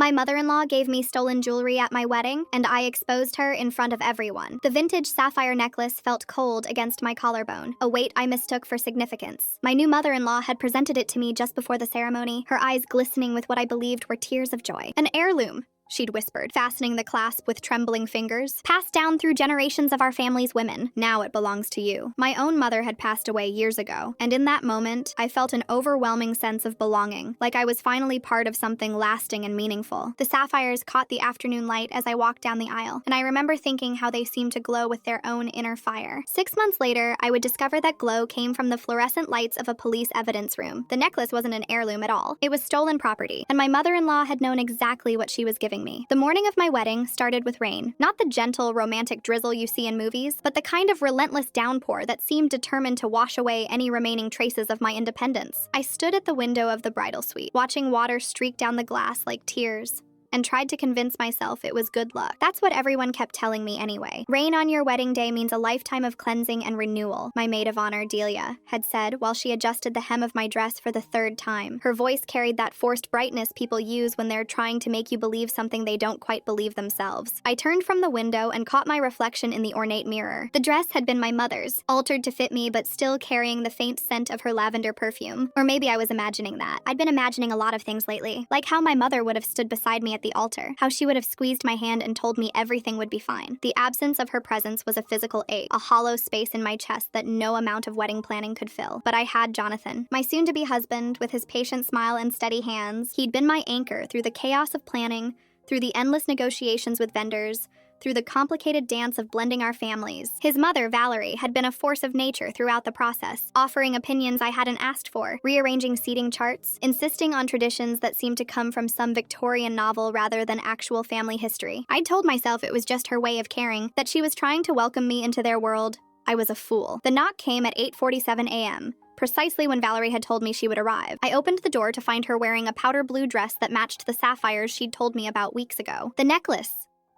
My mother-in-law gave me stolen jewelry at my wedding, and I exposed her in front of everyone. The vintage sapphire necklace felt cold against my collarbone, a weight I mistook for significance. My new mother-in-law had presented it to me just before the ceremony, her eyes glistening with what I believed were tears of joy. An heirloom, she'd whispered, fastening the clasp with trembling fingers. Passed down through generations of our family's women. Now it belongs to you. My own mother had passed away years ago, and in that moment, I felt an overwhelming sense of belonging, like I was finally part of something lasting and meaningful. The sapphires caught the afternoon light as I walked down the aisle, and I remember thinking how they seemed to glow with their own inner fire. 6 months later, I would discover that glow came from the fluorescent lights of a police evidence room. The necklace wasn't an heirloom at all. It was stolen property, and my mother-in-law had known exactly what she was giving me. The morning of my wedding started with rain. Not the gentle, romantic drizzle you see in movies, but the kind of relentless downpour that seemed determined to wash away any remaining traces of my independence. I stood at the window of the bridal suite, watching water streak down the glass like tears, and tried to convince myself it was good luck. That's what everyone kept telling me anyway. Rain on your wedding day means a lifetime of cleansing and renewal, my maid of honor, Delia, had said while she adjusted the hem of my dress for the 3rd time. Her voice carried that forced brightness people use when they're trying to make you believe something they don't quite believe themselves. I turned from the window and caught my reflection in the ornate mirror. The dress had been my mother's, altered to fit me but still carrying the faint scent of her lavender perfume. Or maybe I was imagining that. I'd been imagining a lot of things lately, like how my mother would have stood beside me at the altar, how she would have squeezed my hand and told me everything would be fine. The absence of her presence was a physical ache, a hollow space in my chest that no amount of wedding planning could fill. But I had Jonathan, my soon-to-be husband, with his patient smile and steady hands. He'd been my anchor through the chaos of planning, through the endless negotiations with vendors, through the complicated dance of blending our families. His mother, Valerie, had been a force of nature throughout the process, offering opinions I hadn't asked for, rearranging seating charts, insisting on traditions that seemed to come from some Victorian novel rather than actual family history. I'd told myself it was just her way of caring, that she was trying to welcome me into their world. I was a fool. The knock came at 8:47 a.m., precisely when Valerie had told me she would arrive. I opened the door to find her wearing a powder blue dress that matched the sapphires she'd told me about weeks ago. "The necklace,"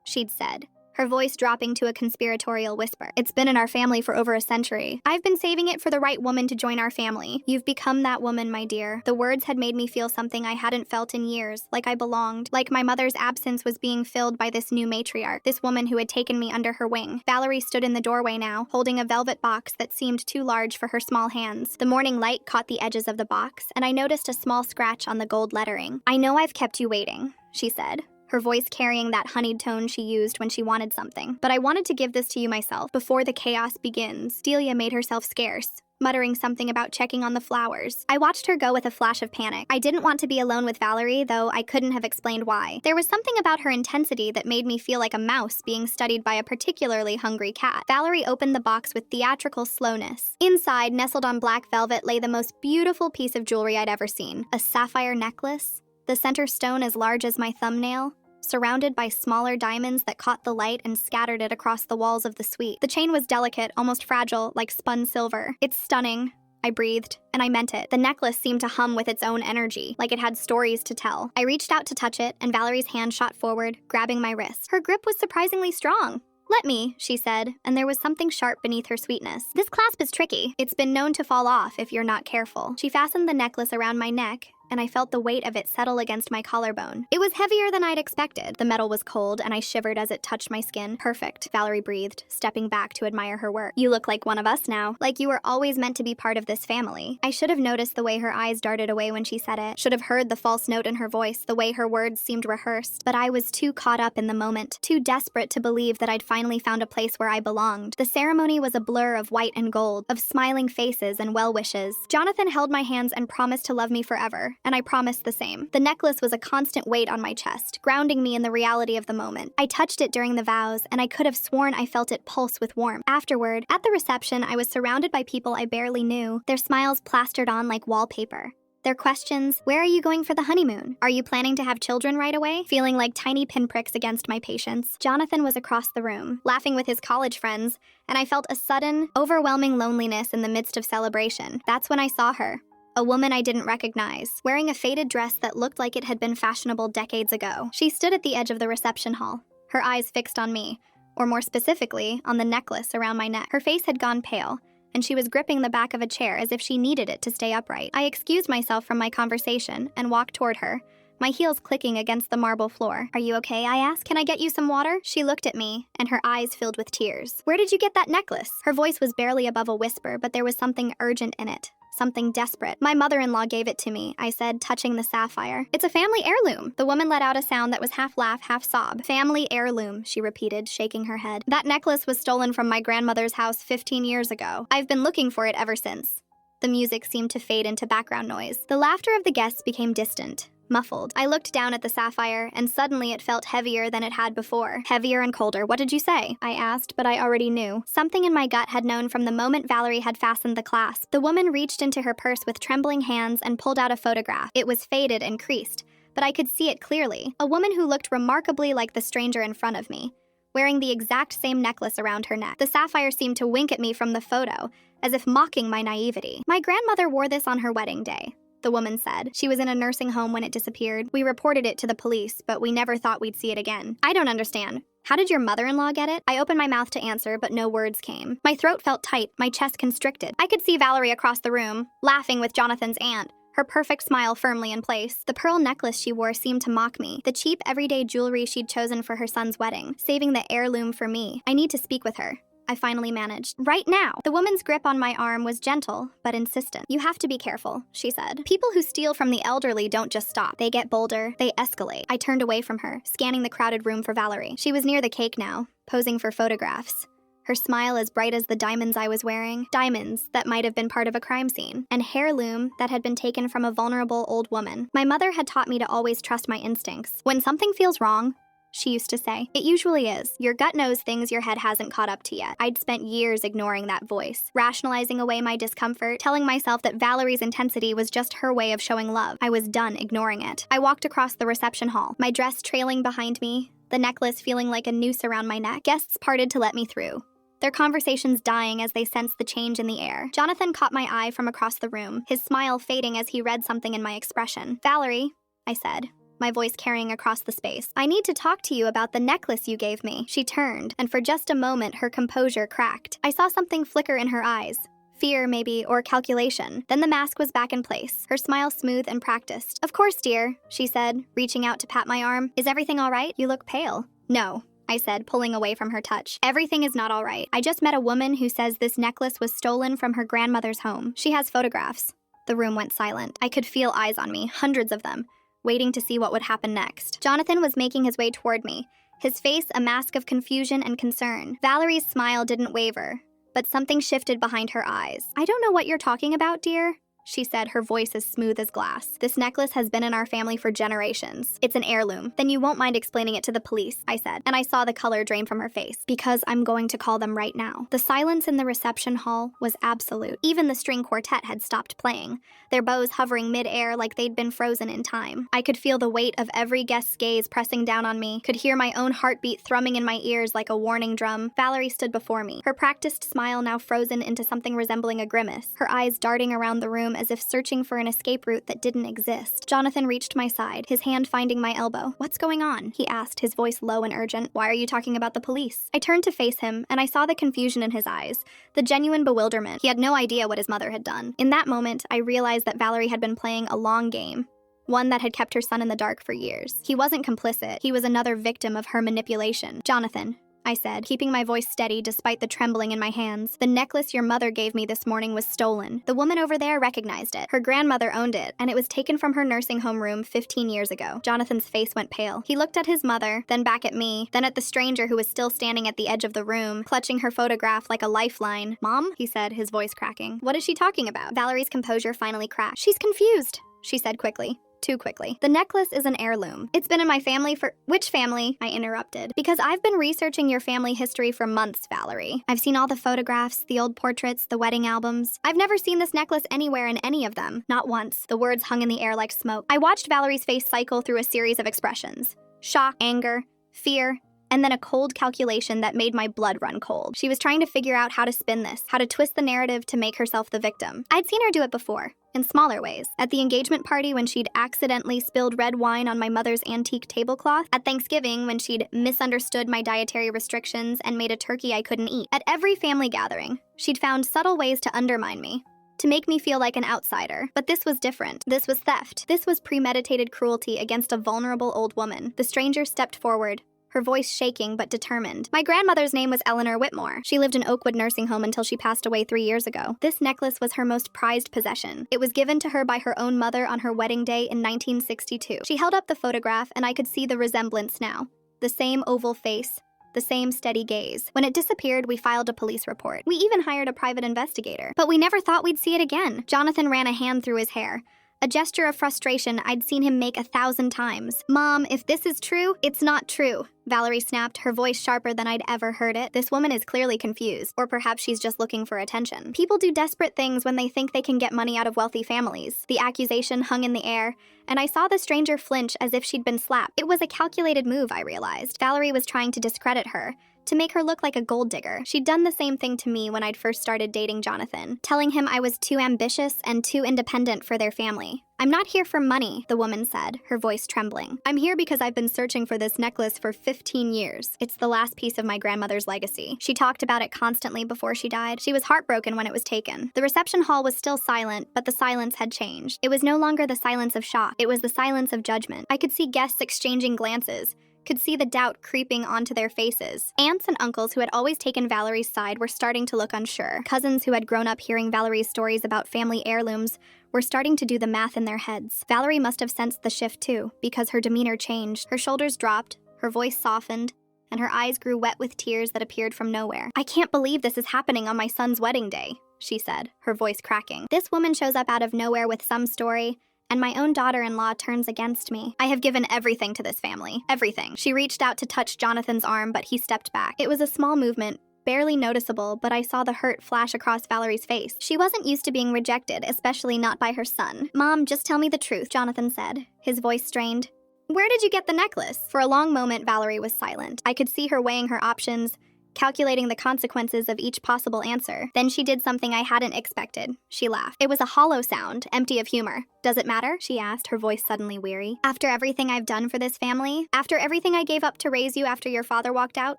she'd said, her voice dropping to a conspiratorial whisper. "It's been in our family for over a century. I've been saving it for the right woman to join our family. You've become that woman, my dear." The words had made me feel something I hadn't felt in years, like I belonged, like my mother's absence was being filled by this new matriarch, this woman who had taken me under her wing. Valerie stood in the doorway now, holding a velvet box that seemed too large for her small hands. The morning light caught the edges of the box, and I noticed a small scratch on the gold lettering. "I know I've kept you waiting," she said, her voice carrying that honeyed tone she used when she wanted something. "But I wanted to give this to you myself, before the chaos begins." Delia made herself scarce, muttering something about checking on the flowers. I watched her go with a flash of panic. I didn't want to be alone with Valerie, though I couldn't have explained why. There was something about her intensity that made me feel like a mouse being studied by a particularly hungry cat. Valerie opened the box with theatrical slowness. Inside, nestled on black velvet, lay the most beautiful piece of jewelry I'd ever seen. A sapphire necklace, the center stone as large as my thumbnail, surrounded by smaller diamonds that caught the light and scattered it across the walls of the suite. The chain was delicate, almost fragile, like spun silver. "It's stunning," I breathed, and I meant it. The necklace seemed to hum with its own energy, like it had stories to tell. I reached out to touch it, and Valerie's hand shot forward, grabbing my wrist. Her grip was surprisingly strong. "Let me," she said, and there was something sharp beneath her sweetness. "This clasp is tricky. It's been known to fall off if you're not careful." She fastened the necklace around my neck, and I felt the weight of it settle against my collarbone. It was heavier than I'd expected. The metal was cold, and I shivered as it touched my skin. "Perfect," Valerie breathed, stepping back to admire her work. "You look like one of us now, like you were always meant to be part of this family." I should have noticed the way her eyes darted away when she said it, should have heard the false note in her voice, the way her words seemed rehearsed, but I was too caught up in the moment, too desperate to believe that I'd finally found a place where I belonged. The ceremony was a blur of white and gold, of smiling faces and well wishes. Jonathan held my hands and promised to love me forever, and I promised the same. The necklace was a constant weight on my chest, grounding me in the reality of the moment. I touched it during the vows, and I could have sworn I felt it pulse with warmth. Afterward, at the reception, I was surrounded by people I barely knew, their smiles plastered on like wallpaper. Their questions: "Where are you going for the honeymoon? Are you planning to have children right away?" feeling like tiny pinpricks against my patience. Jonathan was across the room, laughing with his college friends, and I felt a sudden, overwhelming loneliness in the midst of celebration. That's when I saw her. A woman I didn't recognize, wearing a faded dress that looked like it had been fashionable decades ago. She stood at the edge of the reception hall, her eyes fixed on me, or more specifically, on the necklace around my neck. Her face had gone pale, and she was gripping the back of a chair as if she needed it to stay upright. I excused myself from my conversation and walked toward her, my heels clicking against the marble floor. "Are you okay?" I asked. "Can I get you some water?" She looked at me, and her eyes filled with tears. "Where did you get that necklace?" Her voice was barely above a whisper, but there was something urgent in it. Something desperate. "My mother-in-law gave it to me," I said, touching the sapphire. "It's a family heirloom." The woman let out a sound that was half laugh, half sob. "Family heirloom," she repeated, shaking her head. "That necklace was stolen from my grandmother's house 15 years ago. I've been looking for it ever since." The music seemed to fade into background noise. The laughter of the guests became distant, muffled. I looked down at the sapphire, and suddenly it felt heavier than it had before. Heavier and colder. "What did you say?" I asked, but I already knew. Something in my gut had known from the moment Valerie had fastened the clasp. The woman reached into her purse with trembling hands and pulled out a photograph. It was faded and creased, but I could see it clearly. A woman who looked remarkably like the stranger in front of me, wearing the exact same necklace around her neck. The sapphire seemed to wink at me from the photo, as if mocking my naivety. "My grandmother wore this on her wedding day," the woman said. "She was in a nursing home when it disappeared. We reported it to the police, but we never thought we'd see it again." "I don't understand. How did your mother-in-law get it?" I opened my mouth to answer, but no words came. My throat felt tight, my chest constricted. I could see Valerie across the room, laughing with Jonathan's aunt, her perfect smile firmly in place. The pearl necklace she wore seemed to mock me, the cheap, everyday jewelry she'd chosen for her son's wedding, saving the heirloom for me. "I need to speak with her," I finally managed. "Right now." The woman's grip on my arm was gentle, but insistent. "You have to be careful," she said. "People who steal from the elderly don't just stop. They get bolder, they escalate." I turned away from her, scanning the crowded room for Valerie. She was near the cake now, posing for photographs. Her smile as bright as the diamonds I was wearing. Diamonds that might have been part of a crime scene. An heirloom that had been taken from a vulnerable old woman. My mother had taught me to always trust my instincts. "When something feels wrong," she used to say, "it usually is. Your gut knows things your head hasn't caught up to yet." I'd spent years ignoring that voice, rationalizing away my discomfort, telling myself that Valerie's intensity was just her way of showing love. I was done ignoring it. I walked across the reception hall, my dress trailing behind me, the necklace feeling like a noose around my neck. Guests parted to let me through, their conversations dying as they sensed the change in the air. Jonathan caught my eye from across the room, his smile fading as he read something in my expression. "Valerie," I said, my voice carrying across the space, "I need to talk to you about the necklace you gave me." She turned, and for just a moment her composure cracked. I saw something flicker in her eyes. Fear, maybe, or calculation. Then the mask was back in place, her smile smooth and practiced. "Of course, dear," she said, reaching out to pat my arm. "Is everything all right? You look pale." "No," I said, pulling away from her touch. "Everything is not all right. I just met a woman who says this necklace was stolen from her grandmother's home. She has photographs." The room went silent. I could feel eyes on me, hundreds of them, waiting to see what would happen next. Jonathan was making his way toward me, his face a mask of confusion and concern. Valerie's smile didn't waver, but something shifted behind her eyes. "I don't know what you're talking about, dear," she said, her voice as smooth as glass. "This necklace has been in our family for generations. It's an heirloom." "Then you won't mind explaining it to the police," I said, and I saw the color drain from her face. "Because I'm going to call them right now." The silence in the reception hall was absolute. Even the string quartet had stopped playing, their bows hovering mid-air like they'd been frozen in time. I could feel the weight of every guest's gaze pressing down on me, could hear my own heartbeat thrumming in my ears like a warning drum. Valerie stood before me, her practiced smile now frozen into something resembling a grimace, her eyes darting around the room as if searching for an escape route that didn't exist. Jonathan reached my side, his hand finding my elbow. "What's going on?" he asked, his voice low and urgent. "Why are you talking about the police?" I turned to face him, and I saw the confusion in his eyes, the genuine bewilderment. He had no idea what his mother had done. In that moment, I realized that Valerie had been playing a long game, one that had kept her son in the dark for years. He wasn't complicit. He was another victim of her manipulation. "Jonathan," I said, keeping my voice steady despite the trembling in my hands, "the necklace your mother gave me this morning was stolen. The woman over there recognized it. Her grandmother owned it, and it was taken from her nursing home room 15 years ago." Jonathan's face went pale. He looked at his mother, then back at me, then at the stranger who was still standing at the edge of the room, clutching her photograph like a lifeline. "Mom?" he said, his voice cracking. "What is she talking about?" Valerie's composure finally cracked. "She's confused," she said quickly. Too quickly. "The necklace is an heirloom. It's been in my family for—" "Which family?" I interrupted. "Because I've been researching your family history for months, Valerie. I've seen all the photographs, the old portraits, the wedding albums. I've never seen this necklace anywhere in any of them. Not once." The words hung in the air like smoke. I watched Valerie's face cycle through a series of expressions. Shock, anger, fear, and then a cold calculation that made my blood run cold. She was trying to figure out how to spin this, how to twist the narrative to make herself the victim. I'd seen her do it before, in smaller ways. At the engagement party when she'd accidentally spilled red wine on my mother's antique tablecloth. At Thanksgiving when she'd misunderstood my dietary restrictions and made a turkey I couldn't eat. At every family gathering, she'd found subtle ways to undermine me, to make me feel like an outsider. But this was different. This was theft. This was premeditated cruelty against a vulnerable old woman. The stranger stepped forward, her voice shaking but determined. My grandmother's name was Eleanor Whitmore. She lived in Oakwood Nursing Home until she passed away 3 years ago. This necklace was her most prized possession. It was given to her by her own mother on her wedding day in 1962. She held up the photograph, and I could see the resemblance now. The same oval face, the same steady gaze. When it disappeared, we filed a police report. We even hired a private investigator. But we never thought we'd see it again. Jonathan ran a hand through his hair, a gesture of frustration I'd seen him make 1,000 times. Mom, if this is true, it's not true, Valerie snapped, her voice sharper than I'd ever heard it. This woman is clearly confused, or perhaps she's just looking for attention. People do desperate things when they think they can get money out of wealthy families. The accusation hung in the air, and I saw the stranger flinch as if she'd been slapped. It was a calculated move, I realized. Valerie was trying to discredit her, to make her look like a gold digger. She'd done the same thing to me when I'd first started dating Jonathan, telling him I was too ambitious and too independent for their family. I'm not here for money, the woman said, her voice trembling. I'm here because I've been searching for this necklace for 15 years. It's the last piece of my grandmother's legacy. She talked about it constantly before she died. She was heartbroken when it was taken. The reception hall was still silent, but the silence had changed. It was no longer the silence of shock. It was the silence of judgment. I could see guests exchanging glances, could see the doubt creeping onto their faces. Aunts and uncles who had always taken Valerie's side were starting to look unsure. Cousins who had grown up hearing Valerie's stories about family heirlooms were starting to do the math in their heads. Valerie must have sensed the shift too, because her demeanor changed. Her shoulders dropped, her voice softened, and her eyes grew wet with tears that appeared from nowhere. I can't believe this is happening on my son's wedding day, she said, her voice cracking. This woman shows up out of nowhere with some story, and my own daughter-in-law turns against me. I have given everything to this family. Everything. She reached out to touch Jonathan's arm, but he stepped back. It was a small movement, barely noticeable, but I saw the hurt flash across Valerie's face. She wasn't used to being rejected, especially not by her son. Mom, just tell me the truth, Jonathan said, his voice strained. Where did you get the necklace? For a long moment, Valerie was silent. I could see her weighing her options, calculating the consequences of each possible answer. Then she did something I hadn't expected. She laughed. It was a hollow sound, empty of humor. Does it matter? She asked, her voice suddenly weary. After everything I've done for this family, after everything I gave up to raise you after your father walked out,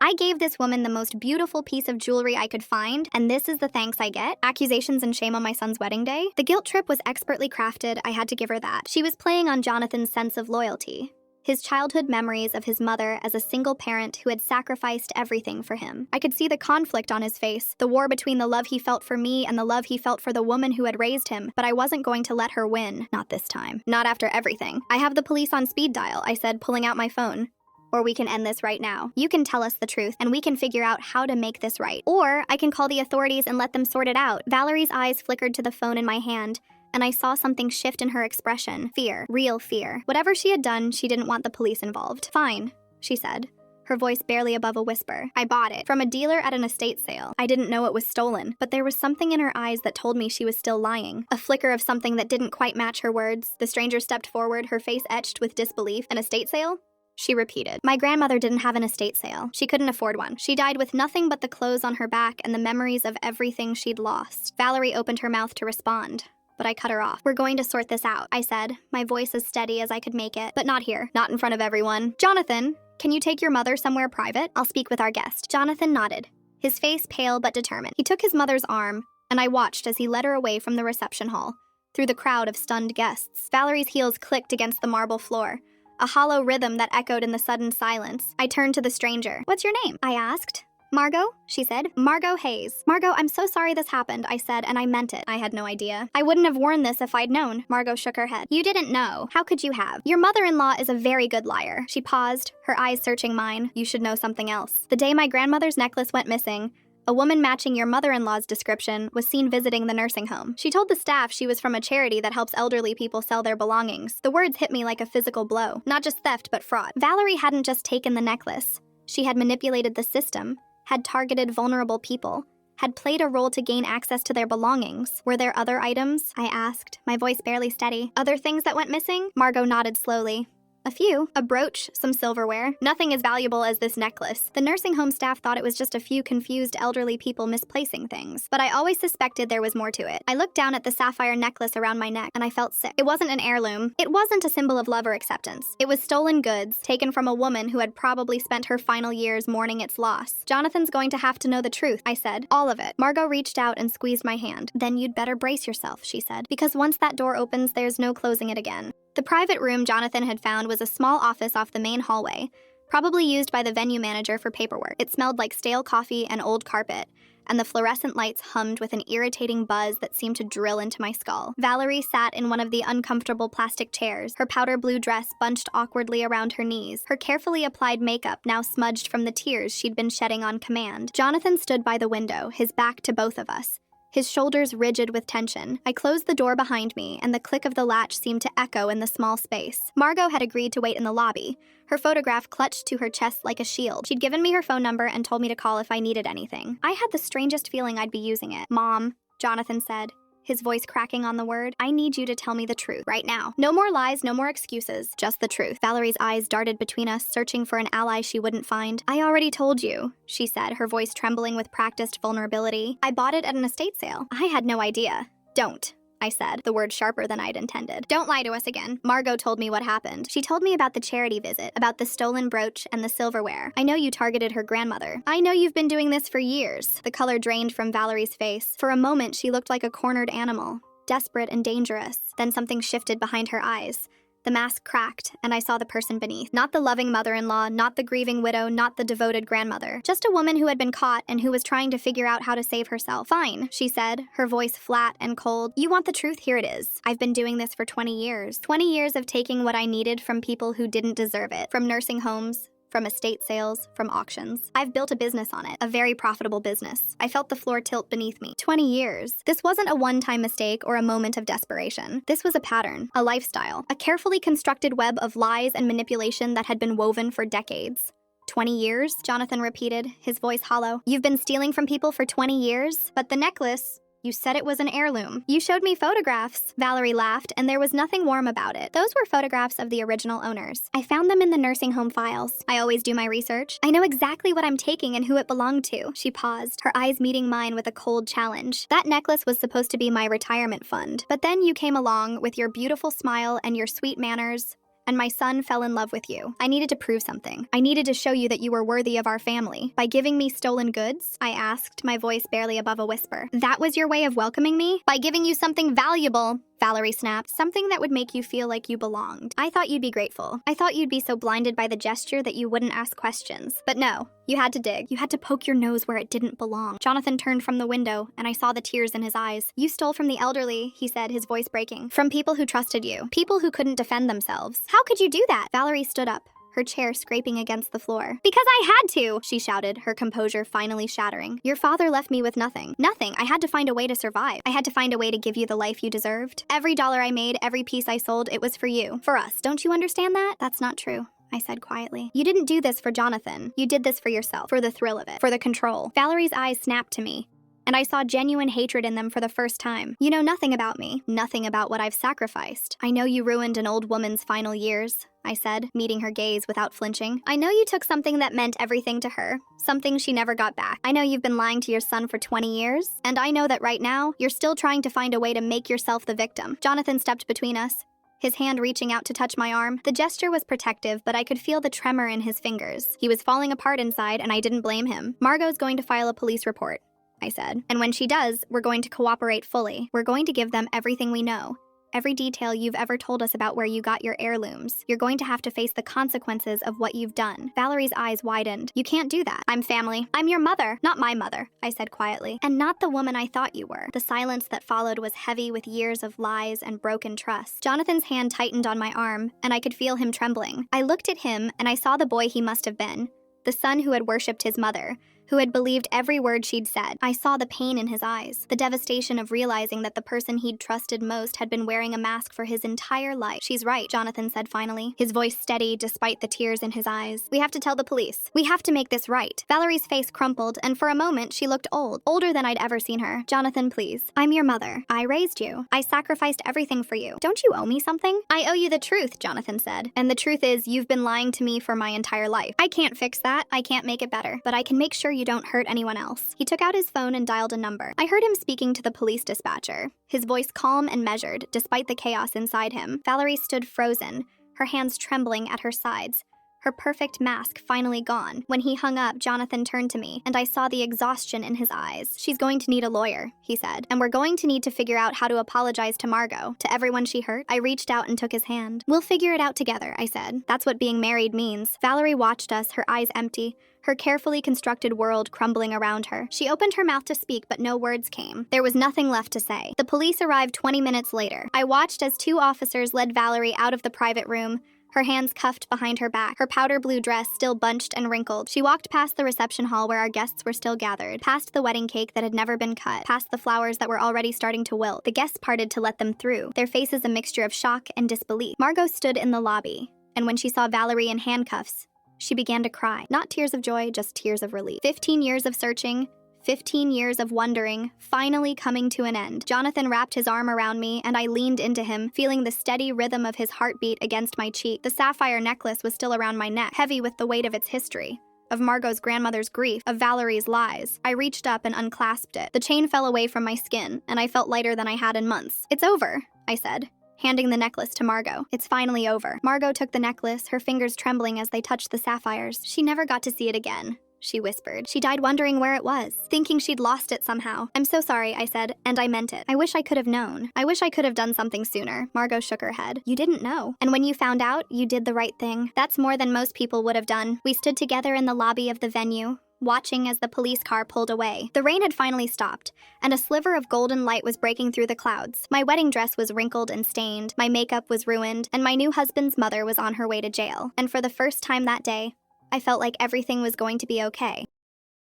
I gave this woman the most beautiful piece of jewelry I could find, and this is the thanks I get? Accusations and shame on my son's wedding day? The guilt trip was expertly crafted, I had to give her that. She was playing on Jonathan's sense of loyalty, his childhood memories of his mother as a single parent who had sacrificed everything for him. I could see the conflict on his face, the war between the love he felt for me and the love he felt for the woman who had raised him, but I wasn't going to let her win. Not this time. Not after everything. I have the police on speed dial, I said, pulling out my phone. Or we can end this right now. You can tell us the truth, and we can figure out how to make this right. Or I can call the authorities and let them sort it out. Valerie's eyes flickered to the phone in my hand, and I saw something shift in her expression. Fear. Real fear. Whatever she had done, she didn't want the police involved. Fine, she said, her voice barely above a whisper. I bought it from a dealer at an estate sale. I didn't know it was stolen, but there was something in her eyes that told me she was still lying. A flicker of something that didn't quite match her words. The stranger stepped forward, her face etched with disbelief. An estate sale? She repeated. My grandmother didn't have an estate sale. She couldn't afford one. She died with nothing but the clothes on her back and the memories of everything she'd lost. Valerie opened her mouth to respond, but I cut her off. We're going to sort this out, I said, my voice as steady as I could make it. But not here. Not in front of everyone. Jonathan, can you take your mother somewhere private? I'll speak with our guest. Jonathan nodded, his face pale but determined. He took his mother's arm, and I watched as he led her away from the reception hall, through the crowd of stunned guests. Valerie's heels clicked against the marble floor, a hollow rhythm that echoed in the sudden silence. I turned to the stranger. What's your name? I asked. Margot, she said. Margot Hayes. Margot, I'm so sorry this happened, I said, and I meant it. I had no idea. I wouldn't have worn this if I'd known. Margot shook her head. You didn't know. How could you have? Your mother-in-law is a very good liar. She paused, her eyes searching mine. You should know something else. The day my grandmother's necklace went missing, a woman matching your mother-in-law's description was seen visiting the nursing home. She told the staff she was from a charity that helps elderly people sell their belongings. The words hit me like a physical blow. Not just theft, but fraud. Valerie hadn't just taken the necklace. She had manipulated the system, had targeted vulnerable people, had played a role to gain access to their belongings. Were there other items? I asked, my voice barely steady. Other things that went missing? Margot nodded slowly. A few. A brooch, some silverware. Nothing as valuable as this necklace. The nursing home staff thought it was just a few confused elderly people misplacing things. But I always suspected there was more to it. I looked down at the sapphire necklace around my neck, and I felt sick. It wasn't an heirloom. It wasn't a symbol of love or acceptance. It was stolen goods, taken from a woman who had probably spent her final years mourning its loss. Jonathan's going to have to know the truth, I said. All of it. Margot reached out and squeezed my hand. Then you'd better brace yourself, she said, because once that door opens, there's no closing it again. The private room Jonathan had found was a small office off the main hallway, probably used by the venue manager for paperwork. It smelled like stale coffee and old carpet, and the fluorescent lights hummed with an irritating buzz that seemed to drill into my skull. Valerie sat in one of the uncomfortable plastic chairs, her powder blue dress bunched awkwardly around her knees, her carefully applied makeup now smudged from the tears she'd been shedding on command. Jonathan stood by the window, his back to both of us, his shoulders rigid with tension. I closed the door behind me, and the click of the latch seemed to echo in the small space. Margot had agreed to wait in the lobby, her photograph clutched to her chest like a shield. She'd given me her phone number and told me to call if I needed anything. I had the strangest feeling I'd be using it. Mom, Jonathan said, his voice cracking on the word, I need you to tell me the truth right now. No more lies, no more excuses, just the truth. Valerie's eyes darted between us, searching for an ally she wouldn't find. I already told you, she said, her voice trembling with practiced vulnerability. I bought it at an estate sale. I had no idea. Don't, I said, the word sharper than I'd intended. Don't lie to us again. Margot told me what happened. She told me about the charity visit, about the stolen brooch and the silverware. I know you targeted her grandmother. I know you've been doing this for years. The color drained from Valerie's face. For a moment, she looked like a cornered animal, desperate and dangerous. Then something shifted behind her eyes. The mask cracked, and I saw the person beneath. Not the loving mother-in-law, not the grieving widow, not the devoted grandmother. Just a woman who had been caught and who was trying to figure out how to save herself. Fine, she said, her voice flat and cold. You want the truth? Here it is. I've been doing this for 20 years. 20 years of taking what I needed from people who didn't deserve it. From nursing homes, from estate sales, from auctions. I've built a business on it, a very profitable business. I felt the floor tilt beneath me. 20 years. This wasn't a one-time mistake or a moment of desperation. This was a pattern, a lifestyle, a carefully constructed web of lies and manipulation that had been woven for decades. 20 years? Jonathan repeated, his voice hollow. You've been stealing from people for 20 years? But the necklace, you said it was an heirloom. You showed me photographs. Valerie laughed, and there was nothing warm about it. Those were photographs of the original owners. I found them in the nursing home files. I always do my research. I know exactly what I'm taking and who it belonged to. She paused, her eyes meeting mine with a cold challenge. That necklace was supposed to be my retirement fund. But then you came along with your beautiful smile and your sweet manners, and my son fell in love with you. I needed to prove something. I needed to show you that you were worthy of our family. By giving me stolen goods? I asked, my voice barely above a whisper. That was your way of welcoming me? By giving you something valuable, Valerie snapped, something that would make you feel like you belonged. I thought you'd be grateful. I thought you'd be so blinded by the gesture that you wouldn't ask questions. But no, you had to dig. You had to poke your nose where it didn't belong. Jonathan turned from the window, and I saw the tears in his eyes. You stole from the elderly, he said, his voice breaking. From people who trusted you. People who couldn't defend themselves. How could you do that? Valerie stood up, her chair scraping against the floor. Because I had to, she shouted, her composure finally shattering. Your father left me with nothing. Nothing. I had to find a way to survive. I had to find a way to give you the life you deserved. Every dollar I made, every piece I sold, it was for you. For us. Don't you understand that? That's not true, I said quietly. You didn't do this for Jonathan. You did this for yourself, for the thrill of it, for the control. Valerie's eyes snapped to me, and I saw genuine hatred in them for the first time. You know nothing about me, nothing about what I've sacrificed. I know you ruined an old woman's final years, I said, meeting her gaze without flinching. I know you took something that meant everything to her, something she never got back. I know you've been lying to your son for 20 years, and I know that right now, you're still trying to find a way to make yourself the victim. Jonathan stepped between us, his hand reaching out to touch my arm. The gesture was protective, but I could feel the tremor in his fingers. He was falling apart inside, and I didn't blame him. Margot's going to file a police report, I said. And when she does, we're going to cooperate fully. We're going to give them everything we know. Every detail you've ever told us about where you got your heirlooms. You're going to have to face the consequences of what you've done. Valerie's eyes widened. You can't do that. I'm family. I'm your mother. Not my mother, I said quietly. And not the woman I thought you were. The silence that followed was heavy with years of lies and broken trust. Jonathan's hand tightened on my arm, and I could feel him trembling. I looked at him, and I saw the boy he must have been. The son who had worshipped his mother, who had believed every word she'd said. I saw the pain in his eyes, the devastation of realizing that the person he'd trusted most had been wearing a mask for his entire life. "She's right," Jonathan said finally, his voice steady despite the tears in his eyes. "We have to tell the police. We have to make this right." Valerie's face crumpled, and for a moment she looked old, older than I'd ever seen her. "Jonathan, please. I'm your mother. I raised you. I sacrificed everything for you. Don't you owe me something?" "I owe you the truth," Jonathan said. "And the truth is, you've been lying to me for my entire life. I can't fix that. I can't make it better. But I can make sure you don't hurt anyone else." He took out his phone and dialed a number. I heard him speaking to the police dispatcher, his voice calm and measured, despite the chaos inside him. Valerie stood frozen, her hands trembling at her sides, her perfect mask finally gone. When he hung up, Jonathan turned to me, and I saw the exhaustion in his eyes. "She's going to need a lawyer," he said, "and we're going to need to figure out how to apologize to Margot, to everyone she hurt." I reached out and took his hand. "We'll figure it out together," I said. "That's what being married means." Valerie watched us, her eyes empty, her carefully constructed world crumbling around her. She opened her mouth to speak, but no words came. There was nothing left to say. The police arrived 20 minutes later. I watched as 2 officers led Valerie out of the private room, her hands cuffed behind her back, her powder blue dress still bunched and wrinkled. She walked past the reception hall where our guests were still gathered, past the wedding cake that had never been cut, past the flowers that were already starting to wilt. The guests parted to let them through, their faces a mixture of shock and disbelief. Margot stood in the lobby, and when she saw Valerie in handcuffs, she began to cry. Not tears of joy, just tears of relief. 15 years of searching, 15 years of wondering, finally coming to an end. Jonathan wrapped his arm around me, and I leaned into him, feeling the steady rhythm of his heartbeat against my cheek. The sapphire necklace was still around my neck, heavy with the weight of its history, of Margot's grandmother's grief, of Valerie's lies. I reached up and unclasped it. The chain fell away from my skin, and I felt lighter than I had in months. "It's over," I said, handing the necklace to Margot. "It's finally over." Margot took the necklace, her fingers trembling as they touched the sapphires. "She never got to see it again," she whispered. "She died wondering where it was, thinking she'd lost it somehow." "I'm so sorry," I said, and I meant it. "I wish I could have known. I wish I could have done something sooner." Margot shook her head. "You didn't know. And when you found out, you did the right thing. That's more than most people would have done." We stood together in the lobby of the venue, watching as the police car pulled away. The rain had finally stopped, and a sliver of golden light was breaking through the clouds. My wedding dress was wrinkled and stained, my makeup was ruined, and my new husband's mother was on her way to jail. And for the first time that day, I felt like everything was going to be okay.